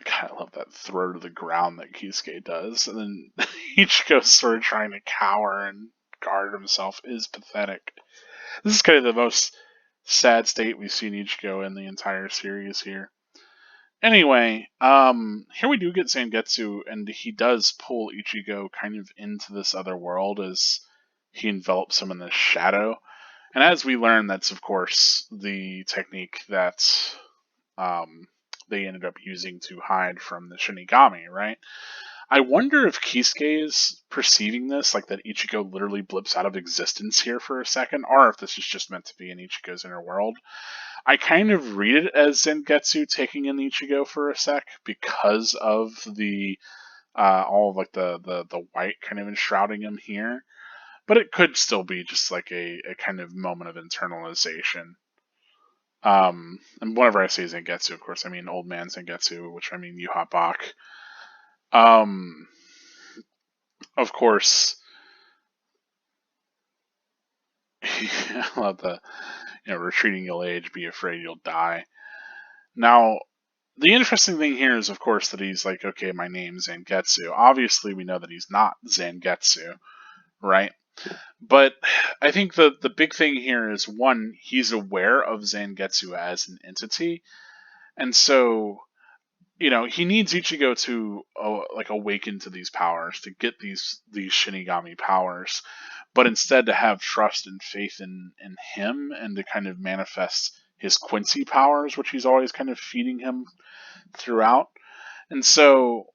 God, I love that throw to the ground that Kisuke does, and then Ichigo's sort of trying to cower and guard himself is pathetic. This is kind of the most sad state we've seen Ichigo in the entire series here. Anyway, here we do get Zangetsu, and he does pull Ichigo kind of into this other world as he envelops him in the shadow. And as we learn, that's of course the technique that they ended up using to hide from the Shinigami, right? I wonder if Kisuke is perceiving this, like that Ichigo literally blips out of existence here for a second, or if this is just meant to be in Ichigo's inner world. I kind of read it as Zangetsu taking in Ichigo for a sec because of the all of like the white kind of enshrouding him here, but it could still be just like a kind of moment of internalization. And whenever I say Zangetsu, of course, I mean Old Man Zangetsu, which I mean Yuha Bach. Of course, I love the retreating you'll age, be afraid you'll die. Now, the interesting thing here is, of course, that he's like, okay, my name's Zangetsu. Obviously, we know that he's not Zangetsu, right? But I think the big thing here is, one, he's aware of Zangetsu as an entity, and so he needs Ichigo to like awaken to these powers, to get these Shinigami powers, but instead to have trust and faith in him and to kind of manifest his Quincy powers, which he's always kind of feeding him throughout. And so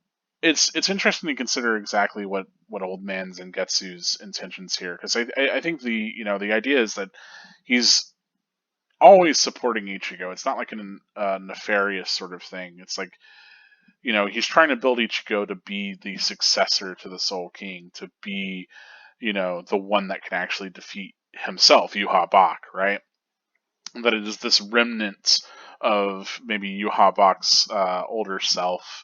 it's interesting to consider exactly what Old Man Zangetsu's intentions here, because I think the idea is that he's always supporting Ichigo. It's not like a nefarious sort of thing. It's like, he's trying to build Ichigo to be the successor to the Soul King, to be, the one that can actually defeat himself, Yuha Bak, right? That it is this remnant of maybe Yuha Bak's older self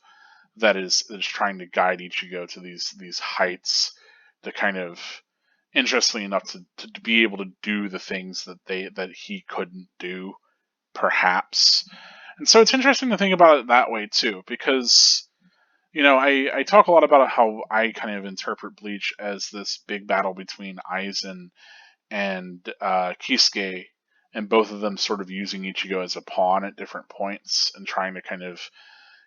that is trying to guide Ichigo to these heights, to kind of, interestingly enough, to be able to do the things that he couldn't do, perhaps. And so it's interesting to think about it that way too, because I talk a lot about how I kind of interpret Bleach as this big battle between Aizen and Kisuke, and both of them sort of using Ichigo as a pawn at different points and trying to kind of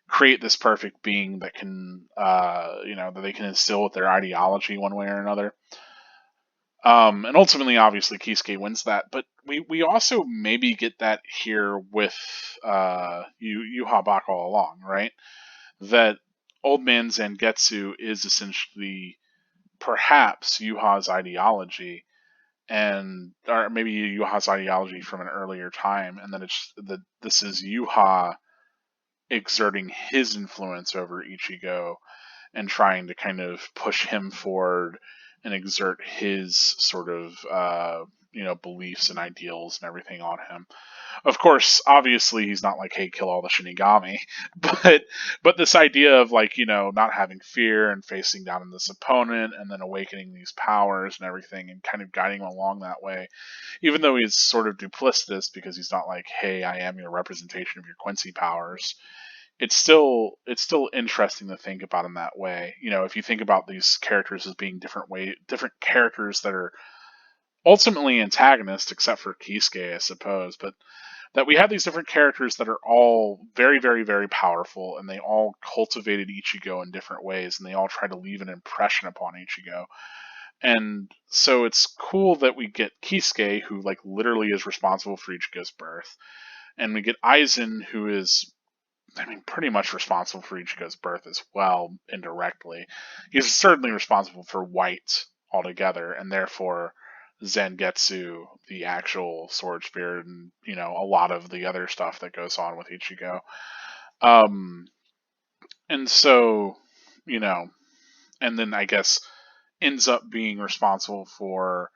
create this perfect being that can, that they can instill with their ideology one way or another. And ultimately, obviously, Kisuke wins that, but we also maybe get that here with Yuha Bak all along, right? That Old Man Zangetsu is essentially perhaps Yuha's ideology, or maybe Yuha's ideology from an earlier time, and that this is Yuha exerting his influence over Ichigo and trying to kind of push him forward and exert his sort of beliefs and ideals and everything on him. Of course, obviously, he's not like, hey, kill all the Shinigami, but this idea of like, not having fear and facing down in this opponent and then awakening these powers and everything and kind of guiding him along that way, even though he's sort of duplicitous because he's not like, hey, I am your representation of your Quincy powers. It's still interesting to think about in that way. If you think about these characters as being different characters that are ultimately antagonists, except for Kisuke, I suppose, but that we have these different characters that are all very, very, very powerful, and they all cultivated Ichigo in different ways, and they all try to leave an impression upon Ichigo. And so it's cool that we get Kisuke, who like literally is responsible for Ichigo's birth, and we get Aizen, who is, pretty much responsible for Ichigo's birth as well, indirectly. He's certainly responsible for White altogether, and therefore Zangetsu, the actual sword spirit, and a lot of the other stuff that goes on with Ichigo. And so, and then I guess ends up being responsible for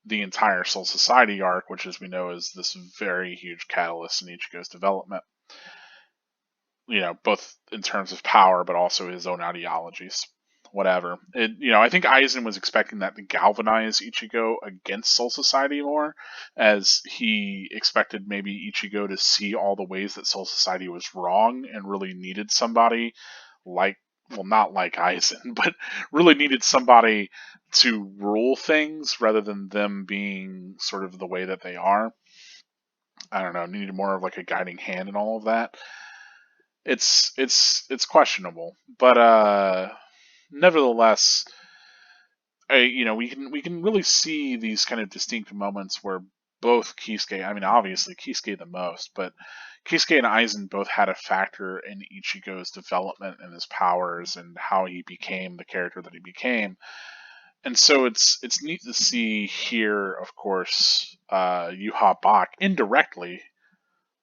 the entire Soul Society arc, which, as we know, is this very huge catalyst in Ichigo's development. Both in terms of power, but also his own ideologies. Whatever. I think Aizen was expecting that to galvanize Ichigo against Soul Society more, as he expected maybe Ichigo to see all the ways that Soul Society was wrong and really needed somebody like, well, not like Aizen, but really needed somebody to rule things rather than them being sort of the way that they are. I don't know, needed more of like a guiding hand and all of that. It's questionable, but nevertheless, we can really see these kind of distinct moments where both Kisuke, obviously Kisuke the most, but Kisuke and Aizen both had a factor in Ichigo's development and his powers and how he became the character that he became. And so it's neat to see here, of course, Yuha Bak indirectly,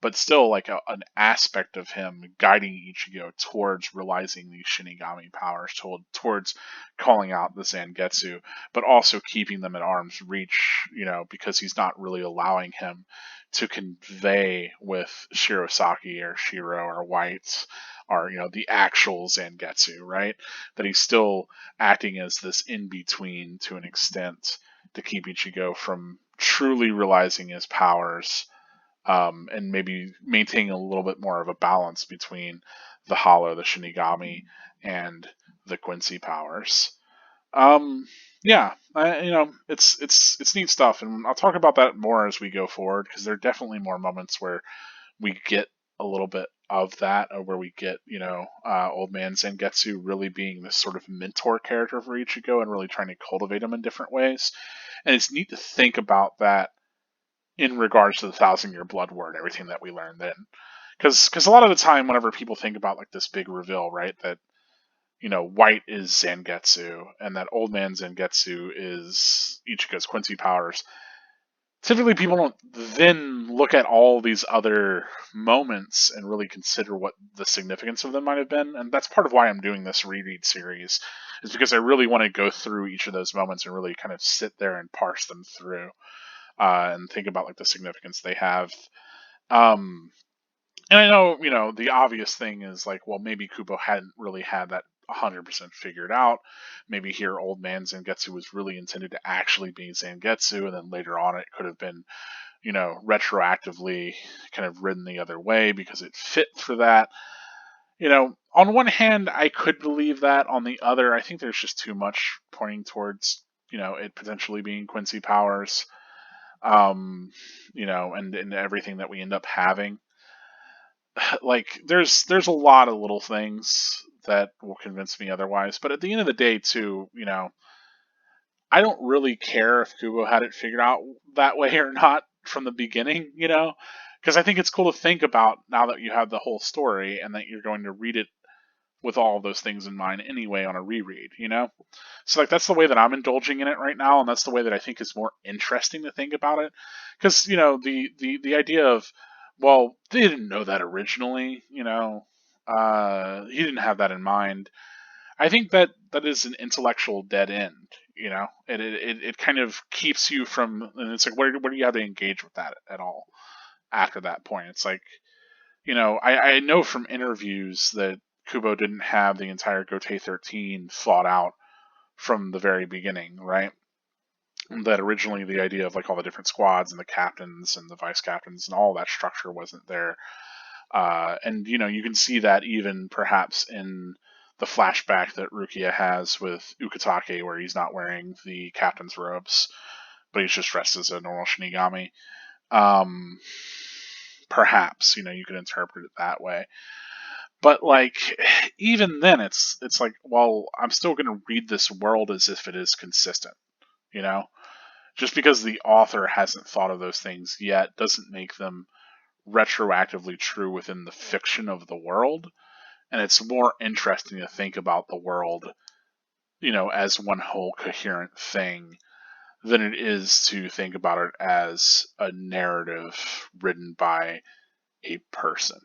but still like an aspect of him guiding Ichigo towards realizing these Shinigami powers, towards calling out the Zangetsu, but also keeping them at arm's reach, because he's not really allowing him to convey with Shirosaki or Shiro or White or, the actual Zangetsu, right? That he's still acting as this in-between to an extent to keep Ichigo from truly realizing his powers, and maybe maintaining a little bit more of a balance between the Hollow, the Shinigami, and the Quincy powers. Yeah, it's neat stuff, and I'll talk about that more as we go forward, because there are definitely more moments where we get a little bit of that, or where we get, Old Man Zangetsu really being this sort of mentor character for Ichigo and really trying to cultivate him in different ways. And it's neat to think about that in regards to the Thousand Year Blood War and everything that we learned then. Because a lot of the time, whenever people think about like this big reveal, right, that White is Zangetsu and that Old Man Zangetsu is Ichigo's Quincy powers, typically people don't then look at all these other moments and really consider what the significance of them might have been. And that's part of why I'm doing this reread series, is because I really want to go through each of those moments and really kind of sit there and parse them through, and think about like the significance they have. Um, and I know, the obvious thing is like, well, maybe Kubo hadn't really had that 100% figured out. Maybe here Old Man Zangetsu was really intended to actually be Zangetsu, and then later on it could have been, retroactively kind of ridden the other way because it fit for that. On one hand, I could believe that. On the other, I think there's just too much pointing towards, it potentially being Quincy Powers, and everything that we end up having. Like, there's a lot of little things that will convince me otherwise. But at the end of the day, too, I don't really care if Kubo had it figured out that way or not from the beginning, because I think it's cool to think about now that you have the whole story and that you're going to read it with all of those things in mind anyway on a reread. So like that's the way that I'm indulging in it right now, and that's the way that I think is more interesting to think about it, because the idea of, well, they didn't know that originally, he didn't have that in mind. I think that that is an intellectual dead end. It kind of keeps you from, and it's like, where do you have to engage with that at all after that point? It's like, I know from interviews that Kubo didn't have the entire Gotei 13 thought out from the very beginning, right? That originally the idea of like all the different squads and the captains and the vice captains and all that structure wasn't there. And you can see that even perhaps in the flashback that Rukia has with Ukitake, where he's not wearing the captain's robes, but he's just dressed as a normal Shinigami. Um, Perhaps you could interpret it that way. But like, even then, it's like, well, I'm still going to read this world as if it is consistent. You know, just because the author hasn't thought of those things yet doesn't make them retroactively true within the fiction of the world. And it's more interesting to think about the world, as one whole coherent thing than it is to think about it as a narrative written by a person.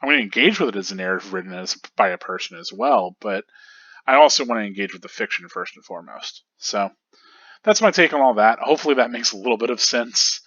I'm going to engage with it as a narrative written by a person as well, but I also want to engage with the fiction first and foremost. So that's my take on all that. Hopefully that makes a little bit of sense.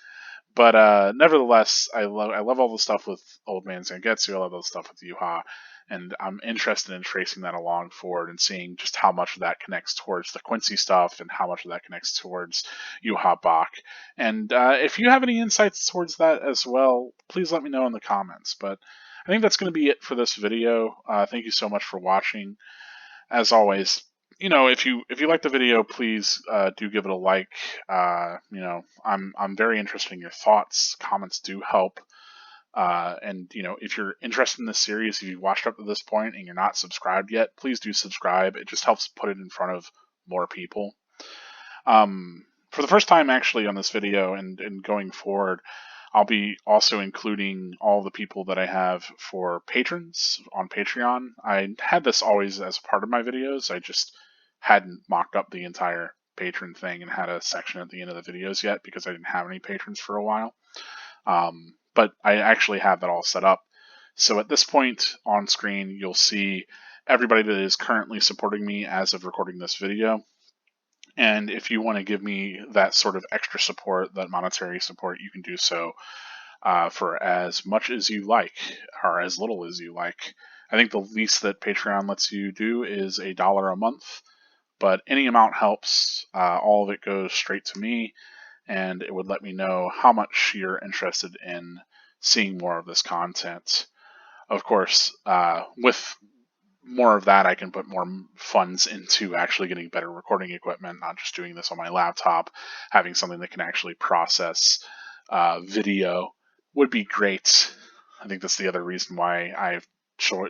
But nevertheless, I love all the stuff with Old Man Zangetsu. I love all the stuff with Yuha, and I'm interested in tracing that along forward and seeing just how much of that connects towards the Quincy stuff and how much of that connects towards Yuha Bach. And if you have any insights towards that as well, please let me know in the comments. But I think that's going to be it for this video. Thank you so much for watching. As always, if you like the video, please do give it a like. I'm very interested in your thoughts. Comments do help. And if you're interested in this series, if you've watched up to this point and you're not subscribed yet, please do subscribe. It just helps put it in front of more people. For the first time actually on this video and going forward, I'll be also including all the people that I have for patrons on Patreon. I had this always as part of my videos. I just hadn't mocked up the entire patron thing and had a section at the end of the videos yet because I didn't have any patrons for a while. But I actually have that all set up. So at this point on screen, you'll see everybody that is currently supporting me as of recording this video. And if you want to give me that sort of extra support, that monetary support, you can do so for as much as you like, or as little as you like. I think the least that Patreon lets you do is $1 a month, but any amount helps. All of it goes straight to me, and it would let me know how much you're interested in seeing more of this content. Of course, with more of that, I can put more funds into actually getting better recording equipment, not just doing this on my laptop. Having something that can actually process video would be great. I think that's the other reason why I've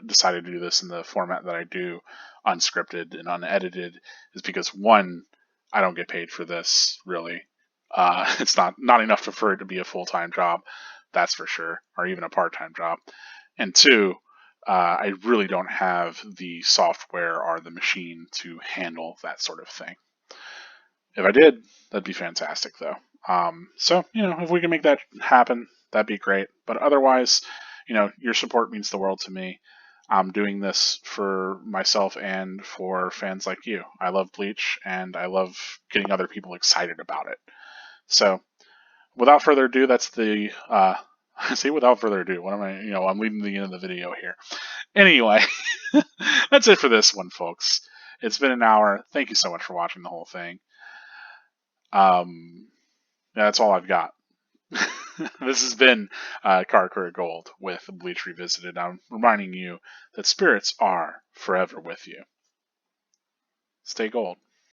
decided to do this in the format that I do, unscripted and unedited, is because one, I don't get paid for this, really. It's not enough for it to be a full-time job, that's for sure, or even a part-time job. And two, I really don't have the software or the machine to handle that sort of thing. If I did, that'd be fantastic, though. So, if we can make that happen, that'd be great. But otherwise, your support means the world to me. I'm doing this for myself and for fans like you. I love Bleach, and I love getting other people excited about it. So, without further ado, that's the. I say without further ado. What am I? I'm leading the end of the video here. Anyway, that's it for this one, folks. It's been an hour. Thank you so much for watching the whole thing. Yeah, that's all I've got. This has been Karakura Gold with Bleach Revisited. I'm reminding you that spirits are forever with you. Stay gold.